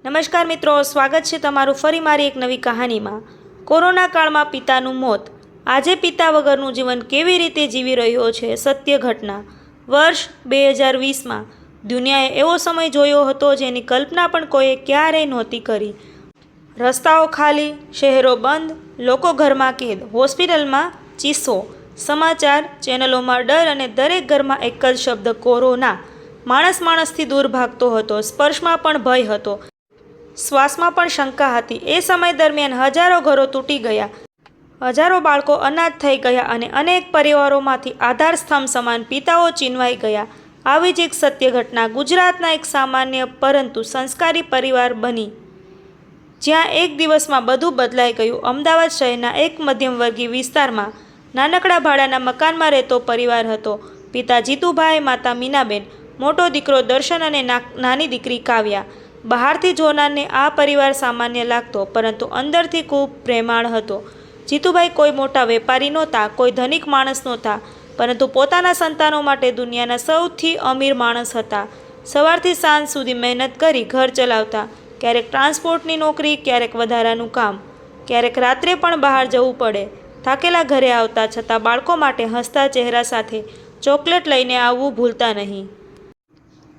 નમસ્કાર મિત્રો, સ્વાગત છે તમારું ફરી મારી એક નવી કહાનીમાં। કોરોના કાળમાં પિતાનું મોત। આજે પિતા વગરનું જીવન કેવી રીતે જીવી રહ્યો છે, સત્ય ઘટના। વર્ષ 2020માં દુનિયાએ એવો સમય જોયો હતો જેની કલ્પના પણ કોઈએ ક્યારેય નહોતી કરી। રસ્તાઓ ખાલી, શહેરો બંધ, લોકો ઘરમાં કેદ, હોસ્પિટલમાં ચીસો, સમાચાર ચેનલોમાં ડર અને દરેક ઘરમાં એક જ શબ્દ કોરોના। માણસ માણસથી દૂર ભાગતો હતો, સ્પર્શમાં પણ ભય હતો, શ્વાસમાં પણ શંકા હતી। એ સમય દરમિયાન હજારો ઘરો તૂટી ગયા, હજારો બાળકો અનાથ થઈ ગયા અને અનેક પરિવારોમાંથી આધારસ્તંભ સમાન પિતાઓ ચીનવાઈ ગયા। આવી જ એક સત્ય ઘટના ગુજરાતના એક સામાન્ય પરંતુ સંસ્કારી પરિવાર બની, જ્યાં એક દિવસમાં બધું બદલાઈ ગયું। અમદાવાદ શહેરના એક મધ્યમવર્ગીય વિસ્તારમાં નાનકડા ભાડાના મકાનમાં રહેતો પરિવાર હતો। પિતા જીતુભાઈ, માતા મીનાબેન, મોટો દીકરો દર્શન અને નાની દીકરી કાવ્યા। બહારથી જોનારને આ પરિવાર સામાન્ય લાગતો, પરંતુ અંદરથી ખૂબ પ્રેમાળ હતો। જીતુભાઈ કોઈ મોટા વેપારી નહોતા, કોઈ ધનિક માણસ નહોતા, પરંતુ પોતાના સંતાનો માટે દુનિયાના સૌથી અમીર માણસ હતા। સવારથી સાંજ સુધી મહેનત કરી ઘર ચલાવતા, ક્યારેક ટ્રાન્સપોર્ટની નોકરી, ક્યારેક વધારાનું કામ, ક્યારેક રાત્રે પણ બહાર જવું પડે। થાકેલા ઘરે આવતા છતાં બાળકો માટે હસતા ચહેરા સાથે ચોકલેટ લઈને આવવું ભૂલતા નહીં।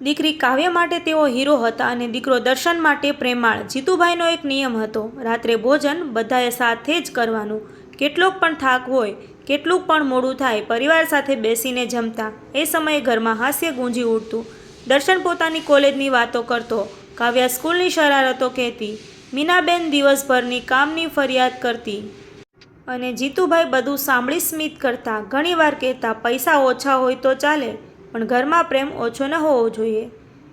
દીકરી કાવ્ય માટે તેઓ હીરો હતા અને દીકરો દર્શન માટે પ્રેમાળ। જીતુભાઈનો એક નિયમ હતો, રાત્રે ભોજન બધાએ સાથે જ કરવાનું। કેટલોક પણ થાક હોય, કેટલું પણ મોડું થાય, પરિવાર સાથે બેસીને જમતા। એ સમયે ઘરમાં હાસ્ય ગુંજી ઉઠતું। દર્શન પોતાની કોલેજની વાતો કરતો, કાવ્યા સ્કૂલની શરારતો કહેતી, મીનાબેન દિવસભરની કામની ફરિયાદ કરતી અને જીતુભાઈ બધું સાંભળી સ્મિત કરતા। ઘણીવાર કહેતા, પૈસા ઓછા હોય તો ચાલે, પણ ઘરમાં પ્રેમ ઓછો ન હોવો જોઈએ।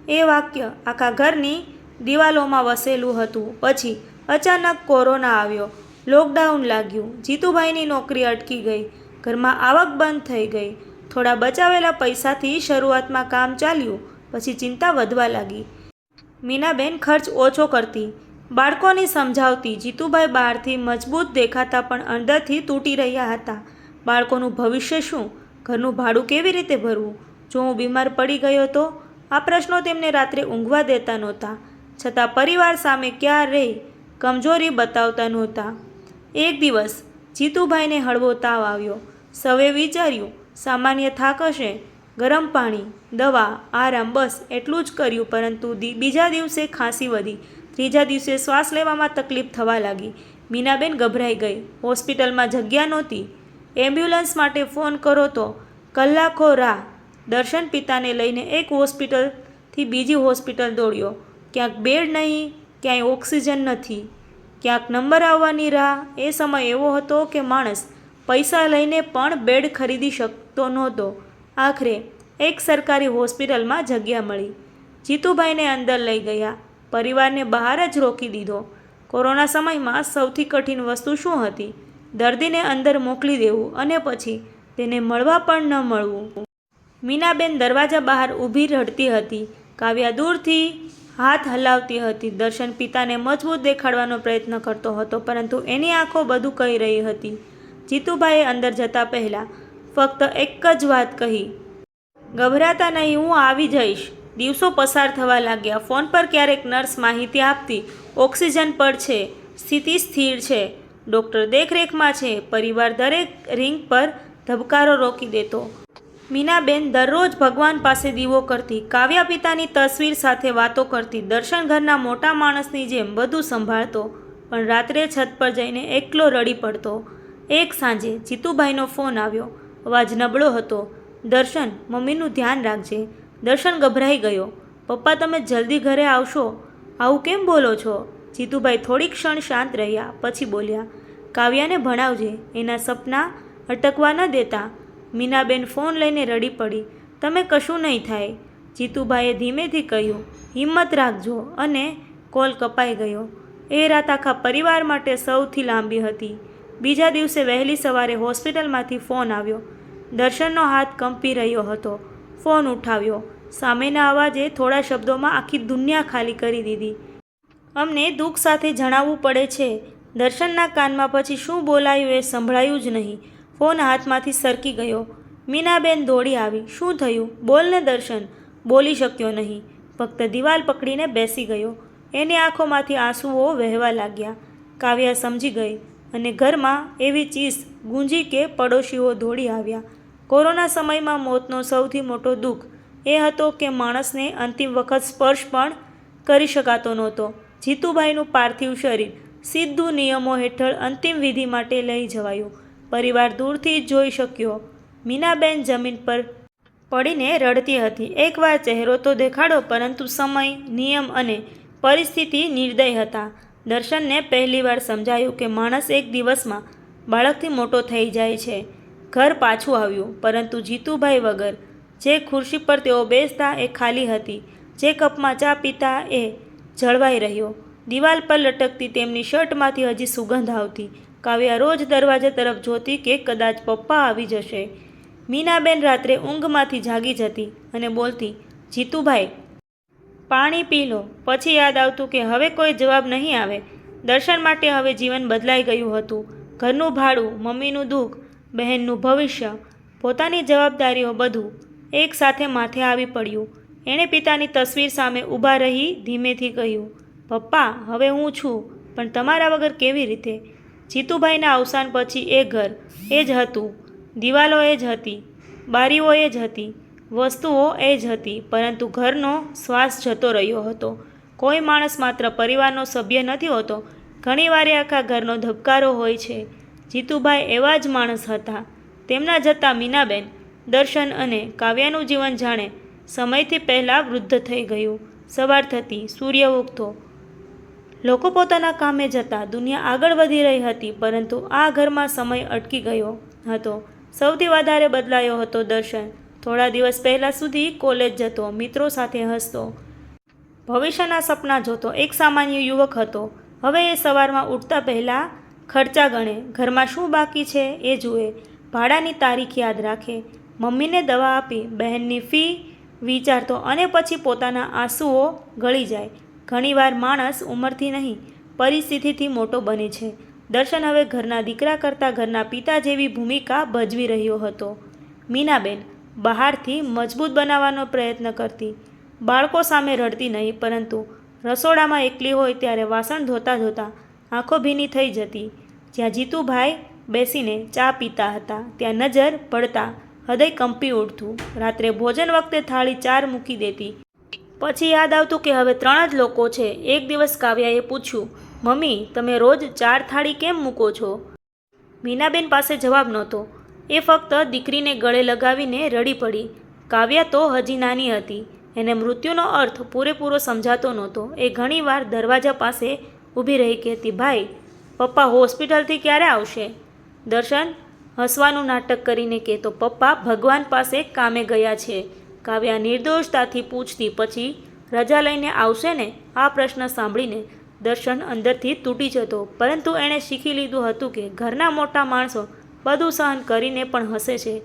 એ વાક્ય આખા ઘરની દિવાલોમાં વસેલું હતું। પછી અચાનક કોરોના આવ્યો, લોકડાઉન લાગ્યું, જીતુભાઈની નોકરી અટકી ગઈ, ઘરમાં આવક બંધ થઈ ગઈ। થોડા બચાવેલા પૈસાથી શરૂઆતમાં કામ ચાલ્યું, પછી ચિંતા વધવા લાગી। મીનાબેન ખર્ચ ઓછો કરતી, બાળકોની સમજાવતી। જીતુભાઈ બહારથી મજબૂત દેખાતા પણ અંદરથી તૂટી રહ્યા હતા। બાળકોનું ભવિષ્ય શું? ઘરનું ભાડું કેવી રીતે ભરવું? જો હું બીમાર પડી ગયો તો? આ પ્રશ્નો તેમને રાત્રે ઊંઘવા દેતા નહોતા, છતાં પરિવાર સામે ક્યારેય કમજોરી બતાવતા નહોતા। એક દિવસ જીતુભાઈને હળવો તાવ આવ્યો। સૌએ વિચાર્યું સામાન્ય થાક હશે, ગરમ પાણી, દવા, આરામ, બસ એટલું જ કર્યું, પરંતુ બીજા દિવસે ખાંસી વધી, ત્રીજા દિવસે શ્વાસ લેવામાં તકલીફ થવા લાગી। મીનાબેન ગભરાઈ ગઈ, હોસ્પિટલમાં જગ્યા નહોતી, એમ્બ્યુલન્સ માટે ફોન કરો તો કલાકો રાહ। દર્શન પિતાને લઈને એક હોસ્પિટલથી બીજી હોસ્પિટલ દોડ્યો, ક્યાંક બેડ નહીં, ક્યાંય ઓક્સિજન નથી, ક્યાંક નંબર આવવાની રાહ। એ સમય એવો હતો કે માણસ પૈસા લઈને પણ બેડ ખરીદી શકતો નહોતો। આખરે એક સરકારી હોસ્પિટલમાં જગ્યા મળી। જીતુભાઈને અંદર લઈ ગયા, પરિવારને બહાર જ રોકી દીધો। કોરોના સમયમાં સૌથી કઠિન વસ્તુ શું હતી? દર્દીને અંદર મોકલી દેવું અને પછી તેને મળવા પણ ન મળવું। મીનાબેન દરવાજા બહાર ઊભી રડતી હતી, કાવ્યા દૂરથી હાથ હલાવતી હતી। દર્શન પિતાને મજબૂત દેખાડવાનો પ્રયત્ન કરતો હતો, પરંતુ એની આંખો બધું કહી રહી હતી। જીતુભાઈએ અંદર જતા પહેલાં ફક્ત એક જ વાત કહી, ગભરાતા નહીં, હું આવી જઈશ। દિવસો પસાર થવા લાગ્યા। ફોન પર ક્યારેક નર્સ માહિતી આપતી, ઓક્સિજન પર છે, સ્થિતિ સ્થિર છે, ડૉક્ટર દેખરેખમાં છે। પરિવાર દરેક રિંગ પર ધબકારો રોકી દેતો। મીનાબેન દરરોજ ભગવાન પાસે દીવો કરતી, કાવ્યા પિતાની તસવીર સાથે વાતો કરતી, દર્શન ઘરના મોટા માણસની જેમ બધું સંભાળતો, પણ રાત્રે છત પર જઈને એકલો રડી પડતો। એક સાંજે જીતુભાઈનો ફોન આવ્યો, અવાજ નબળો હતો, દર્શન, મમ્મીનું ધ્યાન રાખજે। દર્શન ગભરાઈ ગયો, પપ્પા તમે જલ્દી ઘરે આવશો? આવું કેમ બોલો છો? જીતુભાઈ થોડી ક્ષણ શાંત રહ્યા, પછી બોલ્યા, કાવ્યાને ભણાવજે, એના સપના અટકવા ન દેતા। મીનાબેન ફોન લઈને રડી પડી, તમે કશું નહીં થાય। જીતુભાઈએ ધીમેથી કહ્યું, હિંમત રાખજો, અને કોલ કપાઈ ગયો। એ રાત આખા પરિવાર માટે સૌથી લાંબી હતી। બીજા દિવસે વહેલી સવારે હોસ્પિટલમાંથી ફોન આવ્યો। દર્શનનો હાથ કંપી રહ્યો હતો। ફોન ઉઠાવ્યો, સામેના અવાજે થોડા શબ્દોમાં આખી દુનિયા ખાલી કરી દીધી। અમને દુઃખ સાથે જણાવવું પડે છે, દર્શનના કાનમાં પછી શું બોલાયું એ સંભળાયું જ નહીં। ફોન હાથમાંથી સરકી ગયો। મીનાબેન દોડી આવી, શું થયું? બોલ ને દર્શન। બોલી શક્યો નહીં, ફક્ત દિવાલ પકડીને બેસી ગયો। એની આંખોમાંથી આંસુઓ વહેવા લાગ્યા. કાવ્યા સમજી ગઈ અને ઘરમાં એવી ચીસ ગુંજી કે પડોશીઓ દોડી આવ્યા. કોરોના સમયમાં મોતનો સૌથી મોટો દુઃખ એ હતો કે માણસને અંતિમ વખત સ્પર્શ પણ કરી શકાતો નહોતો. જીતુભાઈનું પાર્થિવ શરીર સીધું નિયમો હેઠળ અંતિમ વિધિ માટે લઈ જવાયું. પરિવાર દૂરથી જ જોઈ શક્યો. મીનાબેન જમીન પર પડીને રડતી હતી. એકવાર ચહેરો તો દેખાડો, પરંતુ સમય, નિયમ અને પરિસ્થિતિ નિર્દય હતા. દર્શનને પહેલીવાર સમજાયું કે માણસ એક દિવસમાં બાળકથી મોટો થઈ જાય છે. ઘર પાછું આવ્યું, પરંતુ જીતુભાઈ વગર. જે ખુરશી પર તેઓ બેસતા એ ખાલી હતી. જે કપમાં ચા પીતા એ જળવાઈ રહ્યો. દિવાલ પર લટકતી તેમની શર્ટમાંથી હજી સુગંધ આવતી. કાવ્યા રોજ દરવાજા તરફ જોતી કે કદાચ પપ્પા આવી જશે. મીનાબેન રાત્રે ઊંઘમાંથી જાગી જતી અને બોલતી, જીતુભાઈ, પાણી પી લો. પછી યાદ આવતું કે હવે કોઈ જવાબ નહીં આવે. દર્શન માટે હવે જીવન બદલાઈ ગયું હતું. ઘરનું ભાડું, મમ્મીનું દુઃખ, બહેનનું ભવિષ્ય, પોતાની જવાબદારીઓ, બધું એક સાથે માથે આવી પડ્યું. એણે પિતાની તસવીર સામે ઊભા રહી ધીમેથી કહ્યું, પપ્પા, હવે હું છું, પણ તમારા વગર કેવી રીતે? જીતુભાઈના અવસાન પછી એ ઘર એ જ હતું. દિવાલો એ જ હતી, બારીઓ એ જ હતી, વસ્તુઓ એ જ હતી, પરંતુ ઘરનો શ્વાસ જતો રહ્યો હતો. કોઈ માણસ માત્ર પરિવારનો સભ્ય નથી હોતો. ઘણીવાર આખા ઘરનો ધબકારો હોય છે. જીતુભાઈ એવા જ માણસ હતા. તેમના જતાં મીનાબેન, દર્શન અને કાવ્યાનું જીવન જાણે સમયથી પહેલાં વૃદ્ધ થઈ ગયું. સવાર થતી, સૂર્ય ઉગતો, લોકો પોતાના કામે જતા, દુનિયા આગળ વધી રહી હતી, પરંતુ આ ઘરમાં સમય અટકી ગયો હતો. સૌથી વધારે બદલાયો હતો દર્શન. થોડા દિવસ પહેલાં સુધી કોલેજ જતો, મિત્રો સાથે હસતો, ભવિષ્યના સપના જોતો, એક સામાન્ય યુવક હતો. હવે એ સવારમાં ઉઠતા પહેલાં ખર્ચા ગણે, ઘરમાં શું બાકી છે એ જુએ, ભાડાની તારીખ યાદ રાખે, મમ્મીને દવા આપી, બહેનની ફી વિચારતો અને પછી પોતાના આંસુઓ ગળી જાય. ઘણીવાર માણસ ઉંમરથી નહીં, પરિસ્થિતિથી મોટો બને છે. દર્શન હવે ઘરના દીકરા કરતાં ઘરના પિતા જેવી ભૂમિકા ભજવી રહ્યો હતો. મીનાબેન બહારથી મજબૂત બનાવવાનો પ્રયત્ન કરતી, બાળકો સામે રડતી નહીં, પરંતુ રસોડામાં એકલી હોય ત્યારે વાસણ ધોતા ધોતા આંખો ભીની થઈ જતી. જ્યાં જીતુભાઈ બેસીને ચા પીતા હતા ત્યાં નજર પડતા હૃદય કંપી ઉઠતું. રાત્રે ભોજન વખતે થાળી 4 મૂકી દેતી. પછી યાદ આવતું કે હવે 3 જ લોકો છે. એક દિવસ કાવ્યાએ પૂછ્યું, મમ્મી, તમે રોજ 4 થાળી કેમ મૂકો છો? મીનાબેન પાસે જવાબ નહોતો. એ ફક્ત દીકરીને ગળે લગાવીને રડી પડી. કાવ્યા તો હજી નાની હતી. એને મૃત્યુનો અર્થ પૂરેપૂરો સમજાતો નહોતો. એ ઘણીવાર દરવાજા પાસે ઊભી રહી કહેતી, ભાઈ, પપ્પા હોસ્પિટલથી ક્યારે આવશે? દર્શન હસવાનું નાટક કરીને કહેતો, પપ્પા ભગવાન પાસે કામે ગયા છે. કાવ્યા નિર્દોષતાથી પૂછતી, પછી રજા લઈને આવશે ને? આ પ્રશ્ન સાંભળીને દર્શન અંદરથી તૂટી જતો, પરંતુ એણે શીખી લીધું હતું કે ઘરના મોટા માણસો બધું સહન કરીને પણ હસે છે.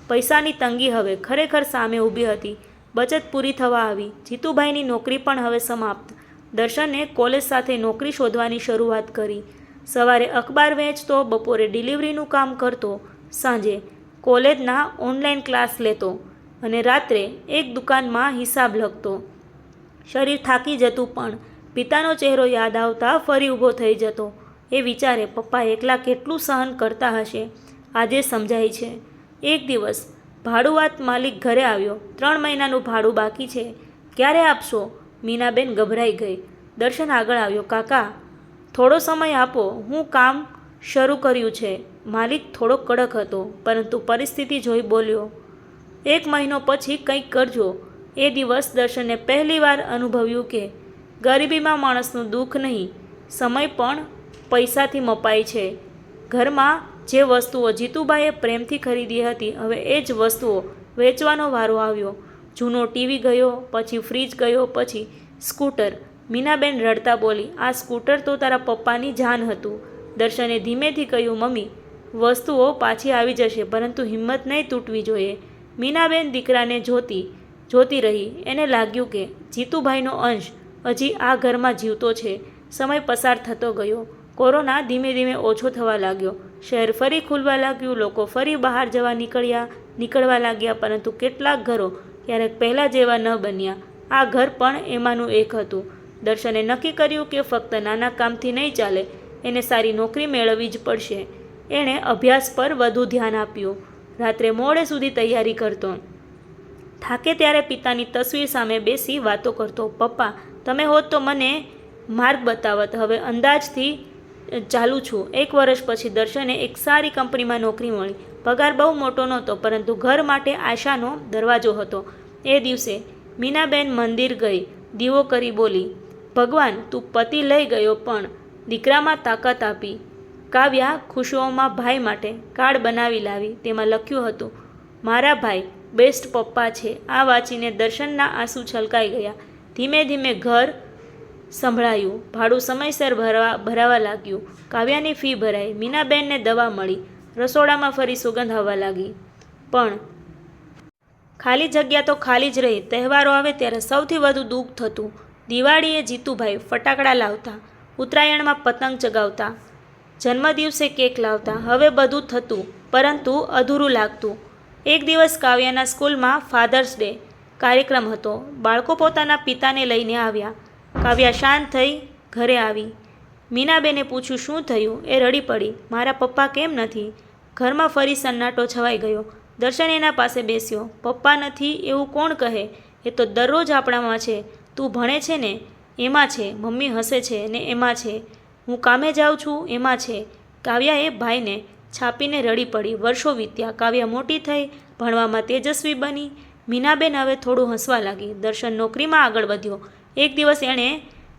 પૈસાની તંગી હવે ખરેખર સામે ઊભી હતી. બચત પૂરી થવા આવી. જીતુભાઈની નોકરી પણ હવે સમાપ્ત. દર્શને કોલેજ સાથે નોકરી શોધવાની શરૂઆત કરી. સવારે અખબાર વેચતો, બપોરે ડિલિવરીનું કામ કરતો, સાંજે કોલેજના ઓનલાઈન ક્લાસ લેતો અને રાત્રે એક દુકાનમાં હિસાબ લખતો. શરીર થાકી જતું, પણ પિતાનો ચહેરો યાદ આવતા ફરી ઊભો થઈ જતો. એ વિચારે, પપ્પા એકલા કેટલું સહન કરતા હશે. આજે સમજાય છે. એક દિવસ ભાડુઆત માલિક ઘરે આવ્યો. 3 મહિનાનું ભાડું બાકી છે, ક્યારે આપશો? મીનાબેન ગભરાઈ ગઈ. દર્શન આગળ આવ્યો, કાકા, થોડો સમય આપો, હું કામ શરૂ કર્યું છે. માલિક થોડો કડક હતો, પરંતુ પરિસ્થિતિ જોઈ બોલ્યો, 1 મહિનો પછી કંઈક કરજો. એ દિવસ દર્શને પહેલીવાર અનુભવ્યું કે ગરીબીમાં માણસનું દુઃખ નહીં, સમય પણ પૈસાથી મપાય છે. ઘરમાં જે વસ્તુઓ જીતુભાઈએ પ્રેમથી ખરીદી હતી, હવે એ જ વસ્તુઓ વેચવાનો વારો આવ્યો. જૂનો ટીવી ગયો, પછી ફ્રીજ ગયો, પછી સ્કૂટર. મીનાબેન રડતા બોલી, આ સ્કૂટર તો તારા પપ્પાની જાન હતું. દર્શને ધીમેથી કહ્યું, મમ્મી, વસ્તુઓ પાછી આવી જશે, પરંતુ હિંમત નહીં તૂટવી જોઈએ. મીનાબેન દીકરાને જોતી રહી. એને લાગ્યું કે જીતુભાઈનો અંશ હજી આ ઘરમાં જીવતો છે. સમય પસાર થતો ગયો. કોરોના ધીમે ધીમે ઓછો થવા લાગ્યો. શહેર ફરી ખુલવા લાગ્યું. લોકો ફરી બહાર જવા નીકળવા લાગ્યા, પરંતુ કેટલાક ઘરો ક્યારેક પહેલાં જેવા ન બન્યા. આ ઘર પણ એમાંનું એક હતું. દર્શને નક્કી કર્યું કે ફક્ત નાના કામથી નહીં ચાલે, એને સારી નોકરી મેળવવી જ પડશે. એણે અભ્યાસ પર વધુ ધ્યાન આપ્યું. રાત્રે મોડે સુધી તૈયારી કરતો. થાકે ત્યારે પિતાની તસવીર સામે બેસી વાતો કરતો. પપ્પા, તમે હોત તો મને માર્ગ બતાવત. હવે અંદાજથી ચાલુ છું. 1 વર્ષ પછી દર્શને એક સારી કંપનીમાં નોકરી મળી. પગાર બહુ મોટો નહોતો, પરંતુ ઘર માટે આશાનો દરવાજો હતો. એ દિવસે મીનાબેન મંદિર ગઈ. દીવો કરી બોલી, ભગવાન, તું પતિ લઈ ગયો પણ દીકરામાં તાકાત આપી. કાવ્યા ખુશીઓમાં ભાઈ માટે કાર્ડ બનાવી લાવી. તેમાં લખ્યું હતું, મારા ભાઈ બેસ્ટ પપ્પા છે. આ વાંચીને દર્શનના આંસુ છલકાઈ ગયા. ધીમે ધીમે ઘર સંભળાયું. ભાડું સમયસર ભરાવા લાગ્યું. કાવ્યાની ફી ભરાઈ. મીનાબેનને દવા મળી. રસોડામાં ફરી સુગંધ આવવા લાગી. પણ ખાલી જગ્યા તો ખાલી જ રહી. તહેવારો આવે ત્યારે સૌથી વધુ દુઃખ થતું. દિવાળીએ જીતુભાઈ ફટાકડા લાવતા, ઉત્તરાયણમાં પતંગ ચગાવતા, જન્મદિવસે કેક લાવતા. હવે બધું થતું, પરંતુ અધૂરું લાગતું. એક દિવસ કાવ્યાના સ્કૂલમાં ફાધર્સ ડે કાર્યક્રમ હતો. બાળકો પોતાના પિતાને લઈને આવ્યા. કાવ્યા શાંત થઈ ઘરે આવી. મીનાબેને પૂછ્યું, શું થયું? એ રડી પડી, મારા પપ્પા કેમ નથી? ઘરમાં ફરી સન્નાટો છવાઈ ગયો. દર્શન એના પાસે બેસ્યો. પપ્પા નથી એવું કોણ કહે? એ તો દરરોજ આપણામાં છે. તું ભણે છે ને, એમાં છે. મમ્મી હસે છે ને, એમાં છે. હું કામે જાઉં છું, એમાં છે. કાવ્યાએ ભાઈને છાપીને રડી પડી. વર્ષો વીત્યા. કાવ્યા મોટી થઈ, ભણવામાં તેજસ્વી બની. મીનાબેન હવે થોડું હસવા લાગી. દર્શન નોકરીમાં આગળ વધ્યો. એક દિવસ એણે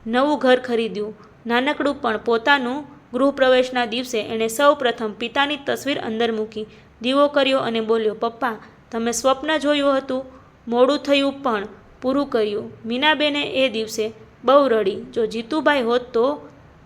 નવું ઘર ખરીદ્યું, નાનકડું પણ પોતાનું. ગૃહપ્રવેશના દિવસે એણે સૌ પ્રથમ પિતાની તસવીર અંદર મૂકી. દીવો કર્યો અને બોલ્યો, પપ્પા, તમે સ્વપ્ન જોયું હતું, મોડું થયું પણ પૂરું કર્યું. મીનાબેને એ દિવસે બહુ રડી. જો જીતુભાઈ હોત તો?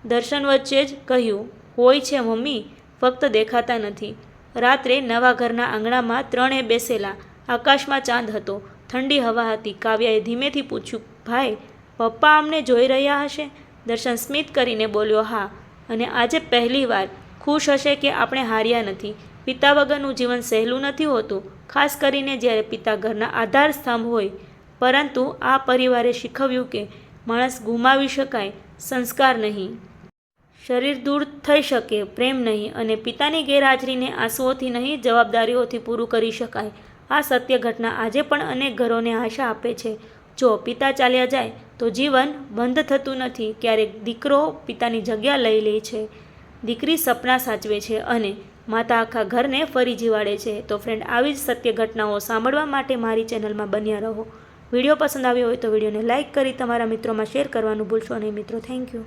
દર્શન વચ્ચે જ કહ્યું, હોય છે મમ્મી, ફક્ત દેખાતા નથી. રાત્રે નવા ઘરના આંગણામાં ત્રણે બેસેલા. આકાશમાં ચાંદ હતો, ઠંડી હવા હતી. કાવ્યાએ ધીમેથી પૂછ્યું, ભાઈ, પપ્પા અમને જોઈ રહ્યા હશે? દર્શન સ્મિત કરીને બોલ્યો, હા. અને આજે પહેલીવાર ખુશ હશે કે આપણે હાર્યા નથી. પિતા વગરનું જીવન સહેલું નથી હોતું, ખાસ કરીને જ્યારે પિતા ઘરના આધાર સ્તંભ હોય. પરંતુ આ પરિવારે શીખવ્યું કે માણસ ગુમાવી શકાય, સંસ્કાર નહીં. શરીર દૂર થઈ શકે, પ્રેમ નહીં. અને પિતાની ગેરહાજરીને આંસુઓથી નહીં, જવાબદારીઓથી પૂરું કરી શકાય. આ સત્ય ઘટના આજે પણ અનેક ઘરોને આશા આપે છે. જો પિતા ચાલ્યા જાય તો જીવન બંધ થતું નથી. ક્યારેક દીકરો પિતાની જગ્યા લઈ લે છે, દીકરી સપના સાચવે છે અને માતા આખા ઘરને ફરી જીવાડે છે. તો ફ્રેન્ડ, આવી જ સત્ય ઘટનાઓ સાંભળવા માટે મારી ચેનલમાં બન્યા રહો. વિડીયો પસંદ આવ્યો હોય તો વિડીયોને લાઇક કરી તમારા મિત્રોમાં શેર કરવાનું ભૂલશો નહીં મિત્રો. Thank you.